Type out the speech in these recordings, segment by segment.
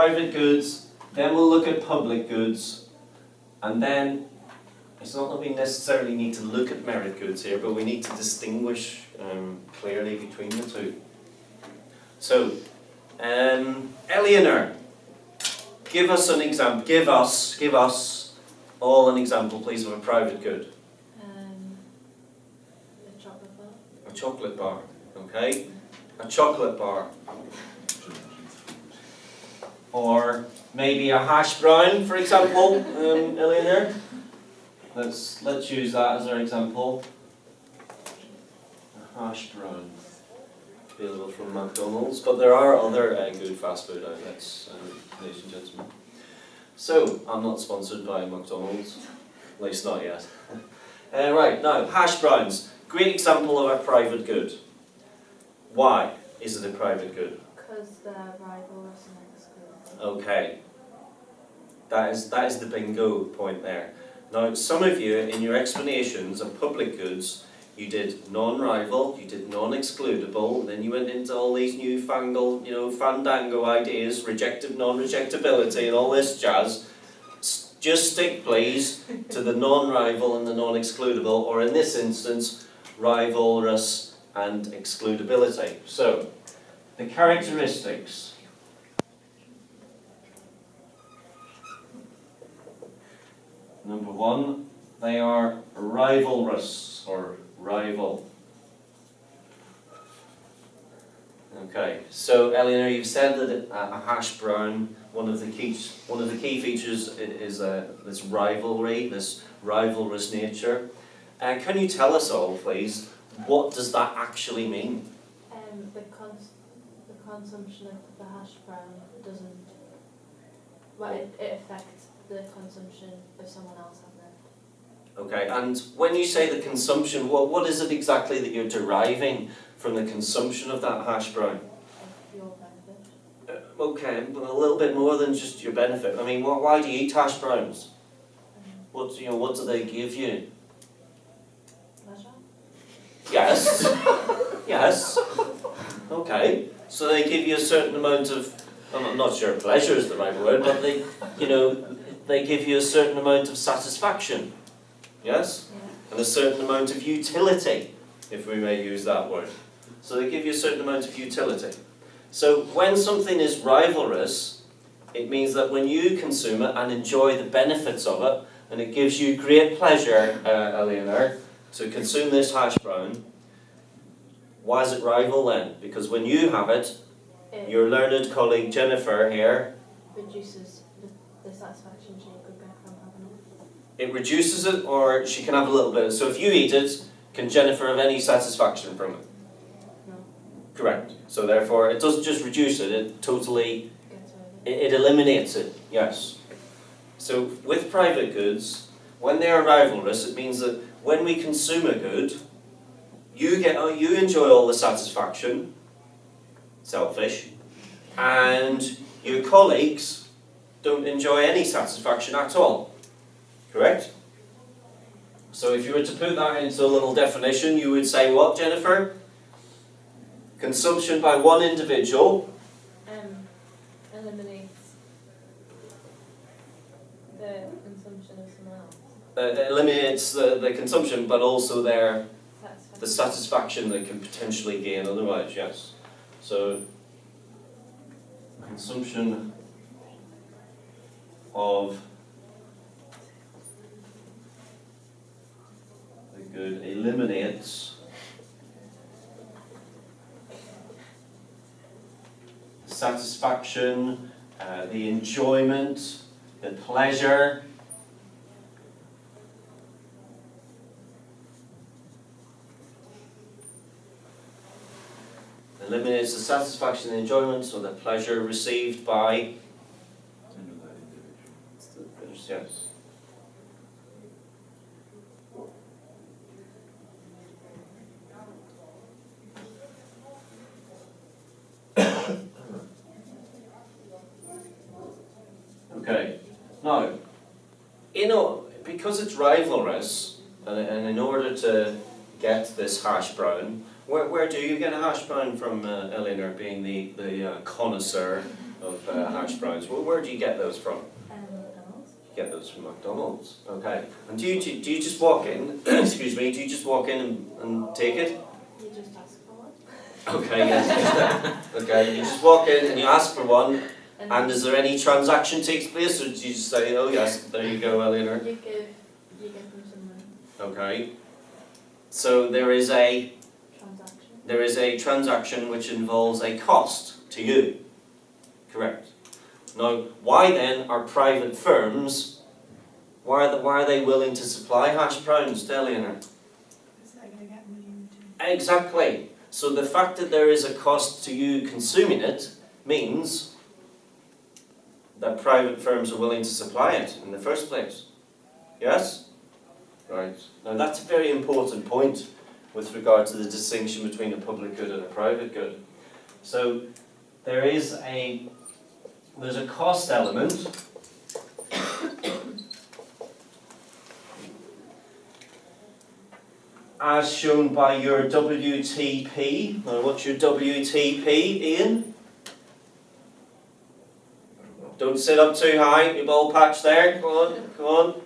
private goods, then we'll look at public goods, and then it's not that we necessarily need to look at merit goods here, but we need to distinguish clearly between the two. So, Eleanor, give us an example. Give us all an example, please, of a private good. A chocolate bar. A chocolate bar. Okay. A chocolate bar. Or maybe a hash brown, for example, Eleanor. Let's use that as our example. A hash brown, available from McDonald's, but there are other good fast food outlets, ladies and gentlemen. So I'm not sponsored by McDonald's, at least not yet. Right now, hash browns, great example of a private good. Why is it a private good? Because they're rivals and exclusive. Okay, that is the bingo point there. Now, some of you, in your explanations of public goods, you did non-rival, you did non-excludable, and then you went into all these newfangled, fandango ideas, rejective, non-rejectability, and all this jazz. Just stick, please, to the non-rival and the non-excludable, or in this instance, rivalrous and excludability. So, the characteristics. Number one, they are rivalrous or rival. Okay, so Eleanor, you've said that a hash brown, one of the key features is this rivalry, this rivalrous nature. Can you tell us all, please, what does that actually mean? The consumption of the hash brown doesn't. Well, it affects the consumption of someone else having it. Okay, and when you say the consumption, what is it exactly that you're deriving from the consumption of that hash brown? Your benefit. Okay, but a little bit more than just your benefit. I mean, why do you eat hash browns? What do they give you? Pleasure. Yes. Yes. Okay. So they give you a certain amount of. I'm not sure pleasure is the right word, but they give you a certain amount of satisfaction. Yes? Yeah. And a certain amount of utility, if we may use that word. So they give you a certain amount of utility. So when something is rivalrous, it means that when you consume it and enjoy the benefits of it, and it gives you great pleasure, Eleanor, to consume this hash brown, why is it rival then? Because when you have it, your learned colleague Jennifer here, reduces the satisfaction she could get from having it. it reduces it, or she can have a little bit. So if you eat it, can Jennifer have any satisfaction from it? No. Correct. So therefore, it doesn't just reduce it, it totally, Gets rid of it. it eliminates it, yes. So with private goods, when they are rivalrous, it means that when we consume a good, you enjoy all the satisfaction, selfish, and your colleagues don't enjoy any satisfaction at all. Correct? So if you were to put that into a little definition, you would say what, Jennifer? Consumption by one individual Eliminates the consumption of someone else. Eliminates the consumption, but also the Satisfaction. satisfaction they can potentially gain otherwise, yes. So, consumption of the good eliminates the satisfaction, the enjoyment, the pleasure. Eliminates the satisfaction and enjoyment or the pleasure received by yes. Okay. Now, because it's rivalrous, and in order to get this hash brown, where do you get a hash brown from, Eleanor, being the connoisseur of hash browns. Well, where do you get those from? McDonald's. You get those from McDonald's. Okay. And do you just walk in? Excuse me. Do you just walk in and take it? You just ask for one. Okay. Yeah. Okay. You just walk in and you ask for one. And is there any transaction takes place, or do you just say, "Oh yes, there you go, Eleanor"? you give them some money. Okay. So there is a Transaction. transaction which involves a cost to you. Correct. Now, why then are private firms? Why are they willing to supply hash browns, to Eleanor? Because they're going to get money in return. Exactly. So the fact that there is a cost to you consuming it means that private firms are willing to supply it in the first place. Yes? Right. Now that's a very important point with regard to the distinction between a public good and a private good. So there's a cost element. As shown by your WTP. Now what's your WTP, Ian? Don't sit up too high, your ball patch there. Come on, come on.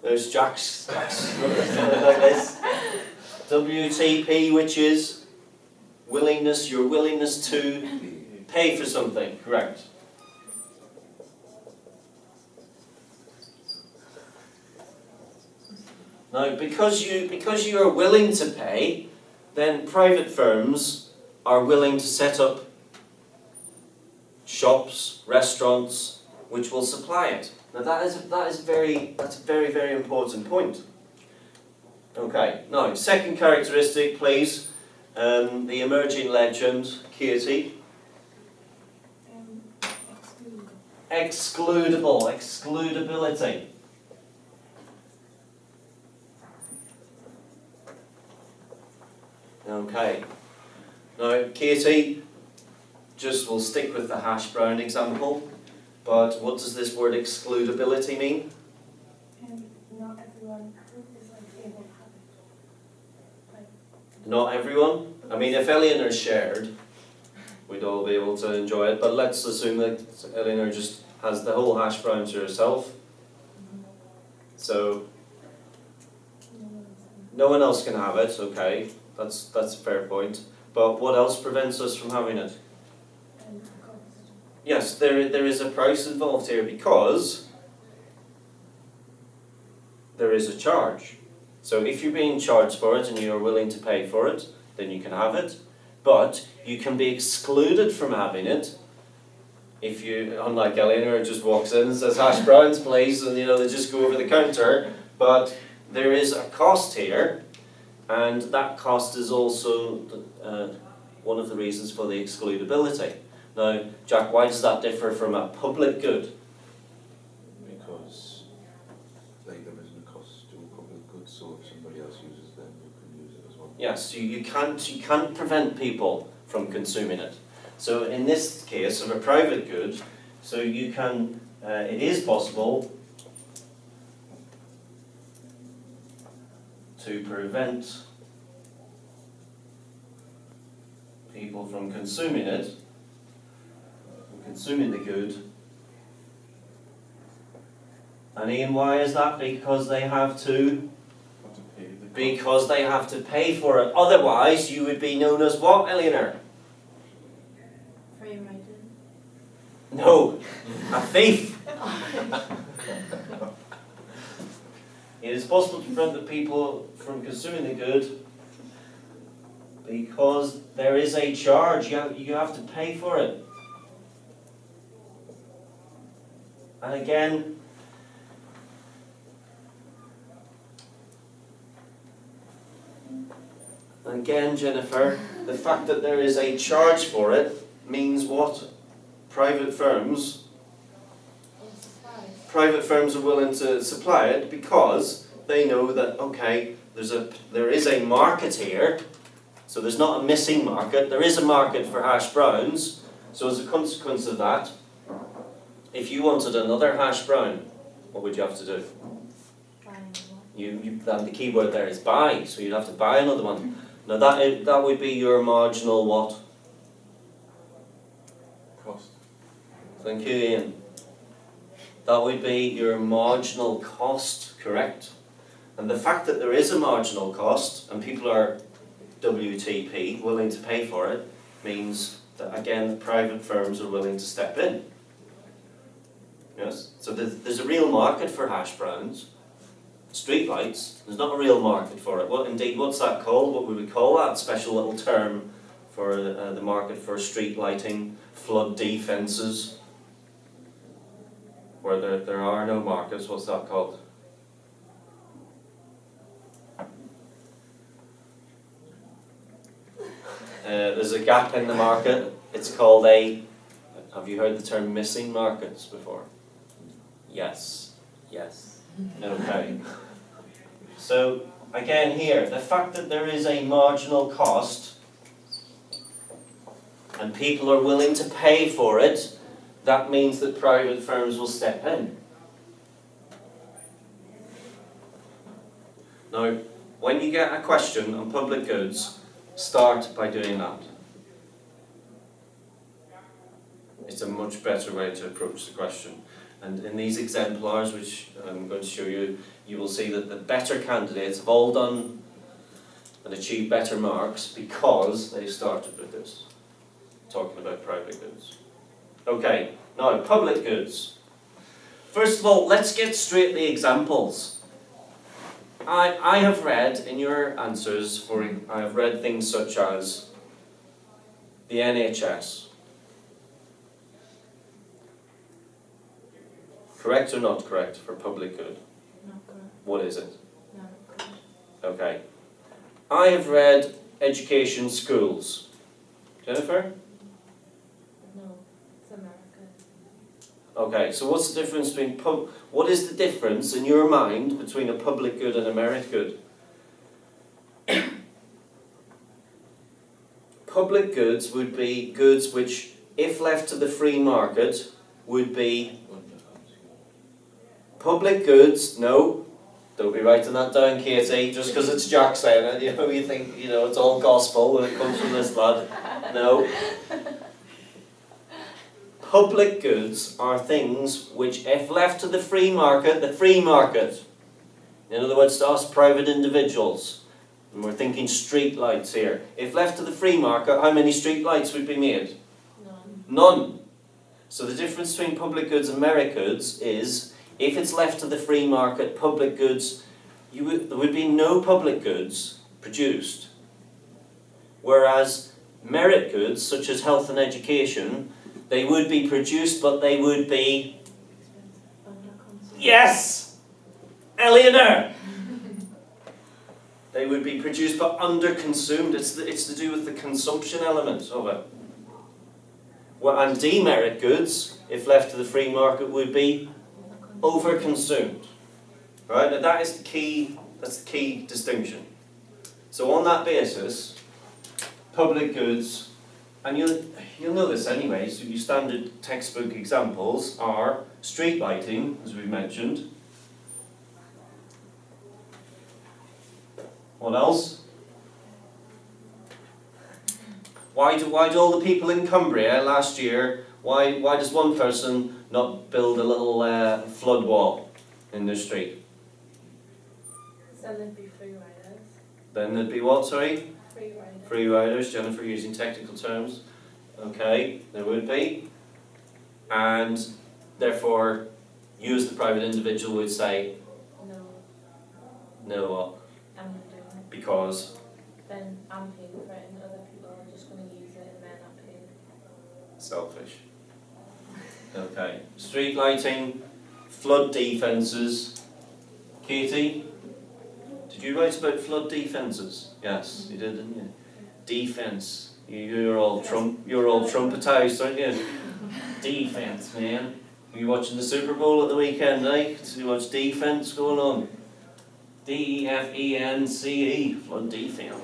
There's Jack's like this. WTP, which is willingness, your willingness to pay for something, correct? Now, because you are willing to pay, then private firms are willing to set up shops, restaurants, which will supply it. Now that's a very, very important point. Okay, now second characteristic, please. The emerging legend, Katie. Excludable. Excludability. Okay. Now, Katie, just we'll stick with the hash brown example, but what does this word excludability mean? Not everyone is like able to have it. Like, Not everyone? I mean, if Eleanor shared, we'd all be able to enjoy it, but let's assume that Eleanor just has the whole hash brown to herself, so no one else can have it, okay, that's a fair point. But what else prevents us from having it? cost. Yes, there is a price involved here because there is a charge. So if you're being charged for it and you're willing to pay for it, then you can have it. But you can be excluded from having it if you, unlike Eleanor, just walks in and says hash browns please, and they just go over the counter. But there is a cost here, and that cost is also one of the reasons for the excludability. Now, Jack, why does that differ from a public good? Because there isn't a cost to a public good, so if somebody else uses them, you can use it as well. Yes, you can't prevent people from consuming it. So in this case of a private good, so you can, it is possible to prevent people from consuming it, from consuming the good. And Ian, why is that? Because they have to Because they have to pay for it. Otherwise, you would be known as what, Eleanor? Free riding. No, a thief. It is possible to prevent the people from consuming the good because there is a charge. You have to pay for it. And again, Jennifer, the fact that there is a charge for it means what? Private firms are willing to supply it because they know that, okay, there is a market here, so there's not a missing market, there is a market for hash browns, so as a consequence of that, if you wanted another hash brown, what would you have to do? The key word there is buy, so you'd have to buy another one. Now that would be your marginal what? Cost. Thank you, Ian. That would be your marginal cost, correct? And the fact that there is a marginal cost and people are WTP, willing to pay for it, means that again private firms are willing to step in. Yes? So there's a real market for hash browns. Street lights, there's not a real market for it. Well, indeed, what's that called? What would we call that? Special little term for the market for street lighting, flood defences, where there are no markets. What's that called? There's a gap in the market. It's called a, have you heard the term missing markets before? Yes. Yes. Okay. So again here, the fact that there is a marginal cost and people are willing to pay for it, that means that private firms will step in. Now, when you get a question on public goods, start by doing that. It's a much better way to approach the question. And in these exemplars, which I'm going to show you, you will see that the better candidates have all done and achieved better marks because they started with this, talking about private goods. Okay, now public goods. First of all, let's get straight the examples. I have read in your answers, I have read things such as the NHS. Correct or not correct for public good? Not correct. What is it? No, not correct. Okay. I have read education schools. Jennifer? No, it's America. Okay, so what's the difference between what is the difference in your mind between a public good and a merit good? Public goods would be goods which, if left to the free market, would be public goods. No, don't be writing that down, Katie, just because it's Jack saying it. You think, it's all gospel when it comes from this lad. No. Public goods are things which, if left to the free market, in other words, to us private individuals, and we're thinking street lights here, if left to the free market, how many street lights would be made? None. None. So the difference between public goods and merit goods is, if it's left to the free market, public goods, there would be no public goods produced. Whereas merit goods, such as health and education, they would be produced, but they would be... Yes! Eleanor! They would be produced but under-consumed. It's to do with the consumption element of it. Well, and demerit goods, if left to the free market, would be over-consumed. Right? And that's the key distinction. So on that basis, public goods, and you'll know this anyway, so your standard textbook examples are street lighting, as we mentioned. What else? Why do all the people in Cumbria last year, why does one person not build a little flood wall in their street? So there'd be free riders. Then there'd be what, sorry? Free riders. Free riders, Jennifer using technical terms. Okay, there would be. And therefore, you as the private individual would say, no what? I'm not doing it. Because? Then I'm paying for it and other people are just going to use it and they're not paying. Selfish. Okay, street lighting, flood defences. Katie, did you write about flood defences? Yes, you did, didn't you? Defence. You're all trumpetised, aren't you? Defence, man. Were you watching the Super Bowl at the weekend, eh? Did you watch defence going on? D-E-F-E-N-C-E, flood defence.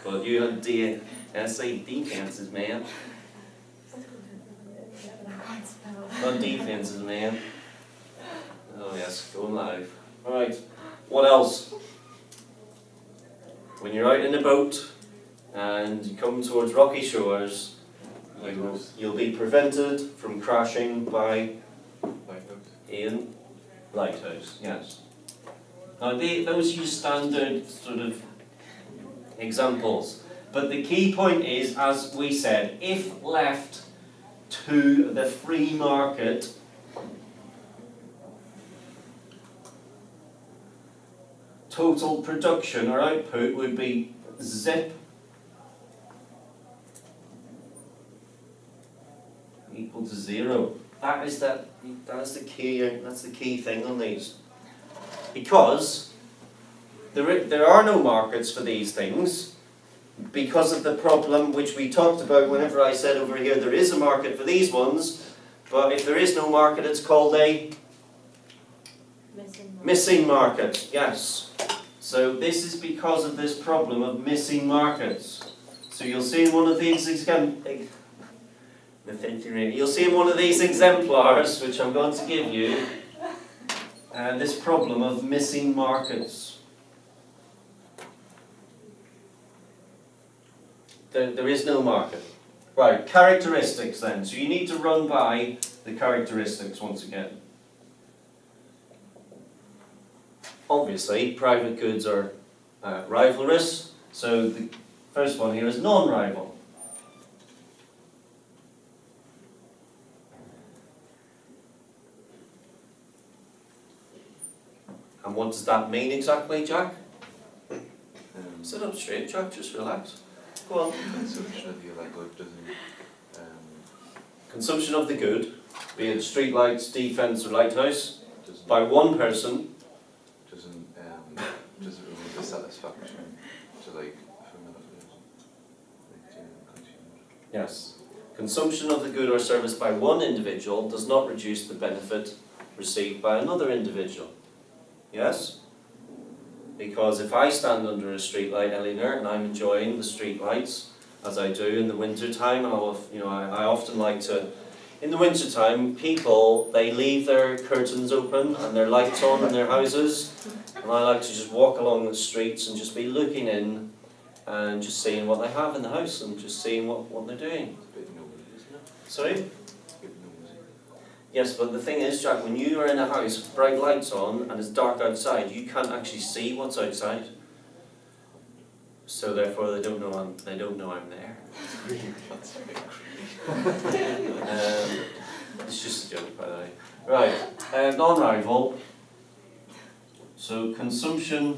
But you had D-S-A, defences, man. Flood defences, man. Oh yes, going live. Right, what else? When you're out in a boat and you come towards rocky shores, You'll be prevented from crashing by Lighthouse. Ian Lighthouse, yes. Now those are your standard sort of examples. But the key point is, as we said, if left to the free market, total production or output would be zip equal to 0. That's the key thing on these. Because there are no markets for these things, because of the problem which we talked about whenever I said over here there is a market for these ones, but if there is no market it's called a missing market, yes. So this is because of this problem of missing markets. So you'll see in one of these exemplars, which I'm going to give you, this problem of missing markets. There is no market. Right, characteristics then. So you need to run by the characteristics once again. Obviously, private goods are rivalrous. So the first one here is non-rival. And what does that mean exactly, Jack? Sit up straight, Jack, just relax. Go on. Consumption of the good doesn't. Consumption of the good, be it streetlights, defence or lighthouse, Doesn't. by one person. Doesn't remove the satisfaction to from another person, to consumers. Yes. Consumption of the good or service by one individual does not reduce the benefit received by another individual. Yes? Because if I stand under a streetlight, Eleanor, and I'm enjoying the streetlights, as I do in the winter time, and I often like to, in the winter time, people, they leave their curtains open and their lights on in their houses, and I like to just walk along the streets and just be looking in and just seeing what they have in the house and just seeing what they're doing. It's a bit nosy, isn't it? Sorry? It's a bit nosy. Yes, but the thing is, Jack, when you are in a house with bright lights on and it's dark outside, you can't actually see what's outside. So therefore, they don't know I'm there. That's a bit creepy. It's just a joke, by the way. Right, non-rival. So consumption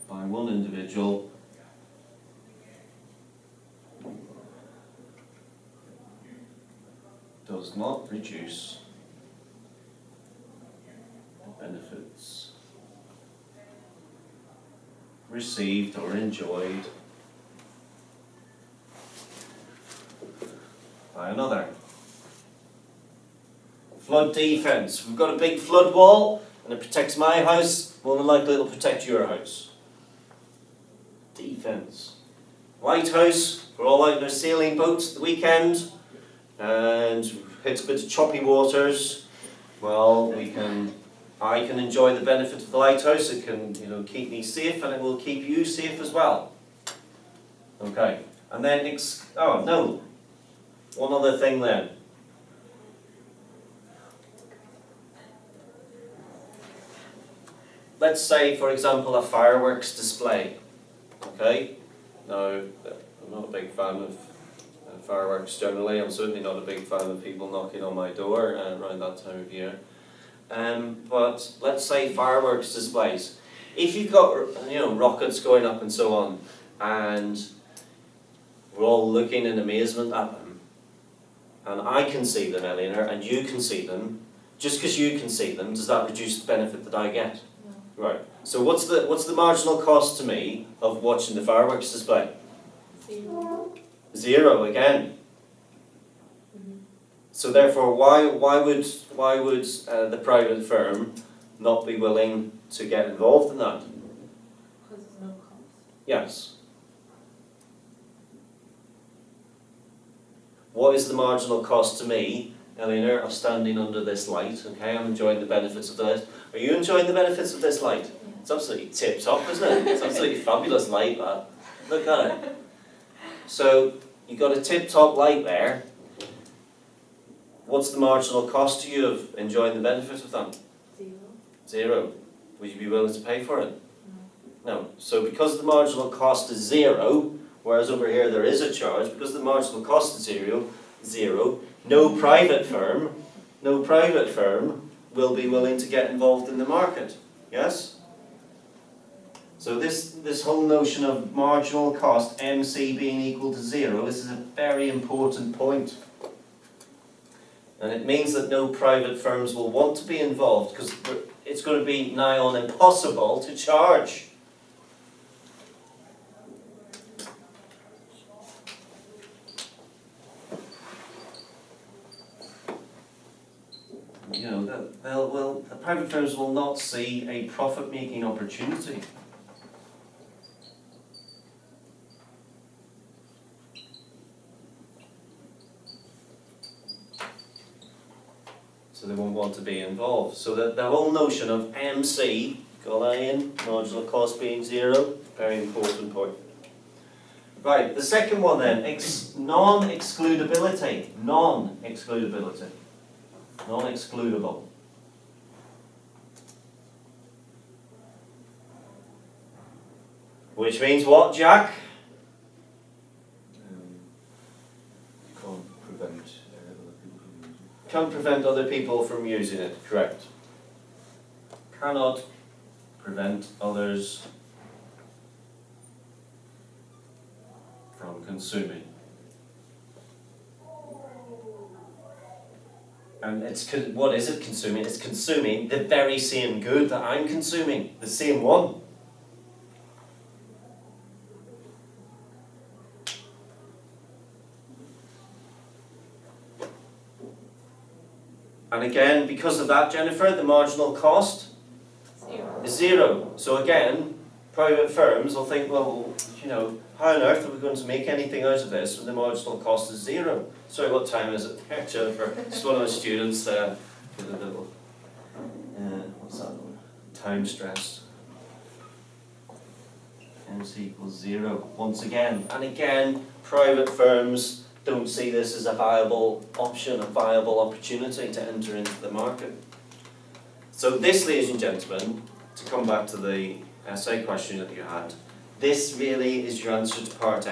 by one individual does not reduce benefits received or enjoyed by another. Flood defence. We've got a big flood wall and it protects my house, more than likely it'll protect your house. Defence. Lighthouse, we're all out in our sailing boats at the weekend and hits a bit of choppy waters. Well, I can enjoy the benefit of the lighthouse. It can, keep me safe, and it will keep you safe as well. Okay, and then one other thing then. Let's say, for example, a fireworks display. Okay, now I'm not a big fan of fireworks generally. I'm certainly not a big fan of people knocking on my door around that time of year. But let's say fireworks displays. If you've got rockets going up and so on, and we're all looking in amazement at them, and I can see them, Eleanor, and you can see them, just because you can see them, does that reduce the benefit that I get? No. Right. So what's the marginal cost to me of watching the fireworks display? 0. 0 again. Mm-hmm. So therefore, why would the private firm not be willing to get involved in that? Because there's no cost. Yes. What is the marginal cost to me, Eleanor, of standing under this light? Okay, I'm enjoying the benefits of this. Are you enjoying the benefits of this light? Yeah. It's absolutely tip-top, isn't it? It's absolutely fabulous light, that. Look at it. So you've got a tip-top light there. What's the marginal cost to you of enjoying the benefit of that? 0. 0. Would you be willing to pay for it? No. So because the marginal cost is 0, whereas over here there is a charge, because the marginal cost is 0, no private firm will be willing to get involved in the market. Yes? So this whole notion of marginal cost, MC being equal to 0, this is a very important point. And it means that no private firms will want to be involved because it's going to be nigh on impossible to charge. You know, the private firms will not see a profit-making opportunity. So they won't want to be involved. So that the whole notion of MC, got that in, marginal cost being 0, very important point. Right, the second one then, non-excludability. Non-excludability. Non-excludable. Which means what, Jack? Can't prevent other people from using it. Can't prevent other people from using it, correct. Cannot prevent others from consuming. And what is it consuming? It's consuming the very same good that I'm consuming, the same one. And again, because of that, Jennifer, the marginal cost 0. is 0. So again, private firms will think, well, you know, how on earth are we going to make anything out of this when the marginal cost is 0? Sorry, what time is it there, Jennifer? Just one of my students with a little, what's that one? Time stress. MC equals 0 once again. And again, private firms don't see this as a viable option, a viable opportunity to enter into the market. So this, ladies and gentlemen, to come back to the essay question that you had, this really is your answer to part A.